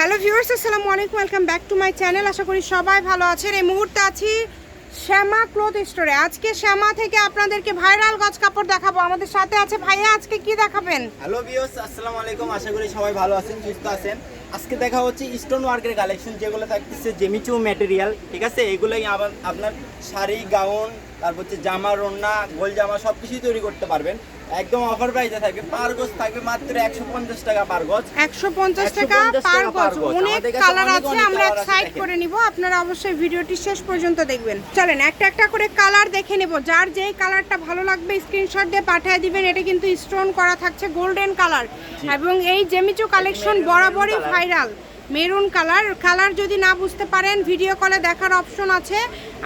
Hello viewers, আসসালামু আলাইকুম, welcome back to my channel. আশা করি সবাই ভালো আছেন। এই মুহূর্তে আছি শ্যামা ক্লথ স্টোরে। আজকে শ্যামা থেকে আপনাদেরকে ভাইরাল গজ কাপড় দেখাবো। আমাদের সাথে আছে ভাইয়া। আজকে কি দেখাবেন? হ্যালো ভিউয়ার্স, আসসালামু আলাইকুম। আশা করি সবাই ভালো আছেন, সুস্থ আছেন। আজকে দেখা হচ্ছে স্টোন ওয়ার্কের কালেকশন, যেগুলো থাকতেছে জেমিচু ম্যাটেরিয়াল, ঠিক আছে? এগুলোই আপনার শাড়ি, গাউন, তারপর হচ্ছে জামা, রন্না, গোল জামা সব কিছুই তৈরি করতে পারবেন। একদম অফার প্রাইসে থাকবে। পার গজ থাকবে মাত্র 150 টাকা পার গজ। 150 টাকা পার গজ। অনেক কালার আছে, আমরা এক সাইড করে নিব। আপনারা অবশ্যই ভিডিওটি শেষ পর্যন্ত দেখবেন। চলেন একটা একটা করে কালার দেখে নেব। যার যেই কালারটা ভালো লাগবে স্ক্রিনশট দিয়ে পাঠিয়ে দিবেন। এটা কিন্তু স্টোন করা থাকছে, গোল্ডেন কালার, এবং এই জেমিচু কালেকশন বরাবরই ভাইরাল। মেরুন কালার যদি না বুঝতে পারেন ভিডিও কলে দেখার অপশন আছে।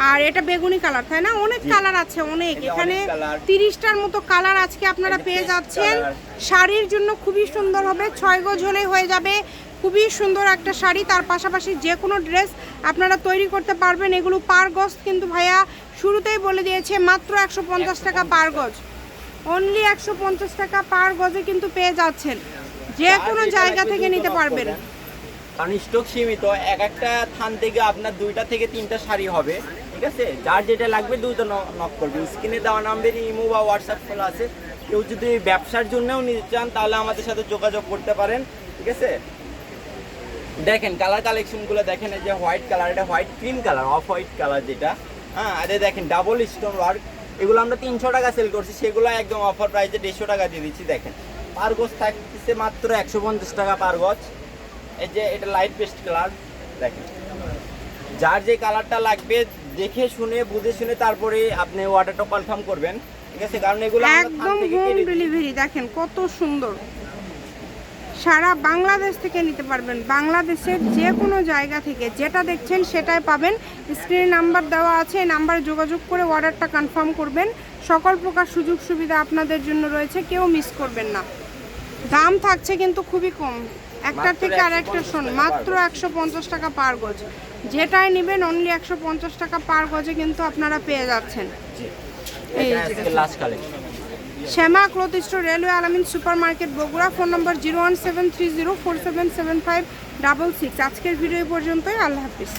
আর এটা বেগুনি কালার, তাই না? অনেক কালার আছে, অনেক। এখানে 30টার মতো কালার আজকে আপনারা পেয়ে যাচ্ছেন। শাড়ির জন্য খুবই সুন্দর হবে, 6 গজ হলেই হয়ে যাবে। খুবই সুন্দর একটা শাড়ি, তার পাশাপাশি যে কোনো ড্রেস আপনারা তৈরি করতে পারবেন। এগুলো পার গজ কিন্তু ভাইয়া শুরুতেই বলে দিয়েছে মাত্র 150 টাকা পার গজ। অনলি 150 টাকা পার গজে কিন্তু পেয়ে যাচ্ছেন। যে কোনো জায়গা থেকে নিতে পারবেন, কারণ স্টক সীমিত। একটা থান থেকে আপনার 2টা থেকে 3টা শাড়ি হবে, ঠিক আছে? যার যেটা লাগবে দ্রুত নক করবেন। স্ক্রিনে দেওয়া নাম্বারে ইমো বা হোয়াটসঅ্যাপ খোলা আছে। কেউ যদি ব্যবসার জন্যও নিতে চান তাহলে আমাদের সাথে যোগাযোগ করতে পারেন, ঠিক আছে? দেখেন কালার কালেকশনগুলো দেখেন। এই যে হোয়াইট কালার, এটা white cream colour, off white colour যেটা। হ্যাঁ, আরে দেখেন ডাবল স্টোন ওয়ার্ক। এগুলো আমরা 300 টাকা সেল করছি, সেগুলো একদম অফার প্রাইসে 150 টাকা দিয়ে দিচ্ছি। দেখেন পার গজ থাকতেছে মাত্র 150 টাকা পার গজ। এই যে এটা লাইট পেস্ট কালার, দেখেন। যার যে কালারটা লাগবে দেখে শুনে বুঝে শুনে তারপরে আপনি অর্ডারটা কনফার্ম করবেন, ঠিক আছে? কারণ এগুলো একদম হোম ডেলিভারি। দেখেন কত সুন্দর, সারা বাংলাদেশ থেকে নিতে পারবেন। বাংলাদেশের যে কোনো জায়গা থেকে যেটা দেখছেন সেটাই পাবেন। স্ক্রিনে নাম্বার দেওয়া আছে, এই নাম্বারে যোগাযোগ করে অর্ডারটা কনফার্ম করবেন। সকল প্রকার সুযোগ সুবিধা আপনাদের জন্য রয়েছে, কেউ মিস করবেন না। দাম থাকছে কিন্তু খুবই কম, একটার থেকে আর একটা শোন, মাত্র 150 টাকা পার গজ। যেটাই নেবেন অনলি 150 টাকা পার গজে কিন্তু আপনারা পেয়ে যাচ্ছেন। এই লাস্ট কালেকশন শ্যামা ক্লথ স্টোর, রেলওয়ে আলামিন সুপার মার্কেট, বগুড়া। ফোন নম্বর 01730477566। আজকের ভিডিও পর্যন্তই। আল্লাহ হাফিজ।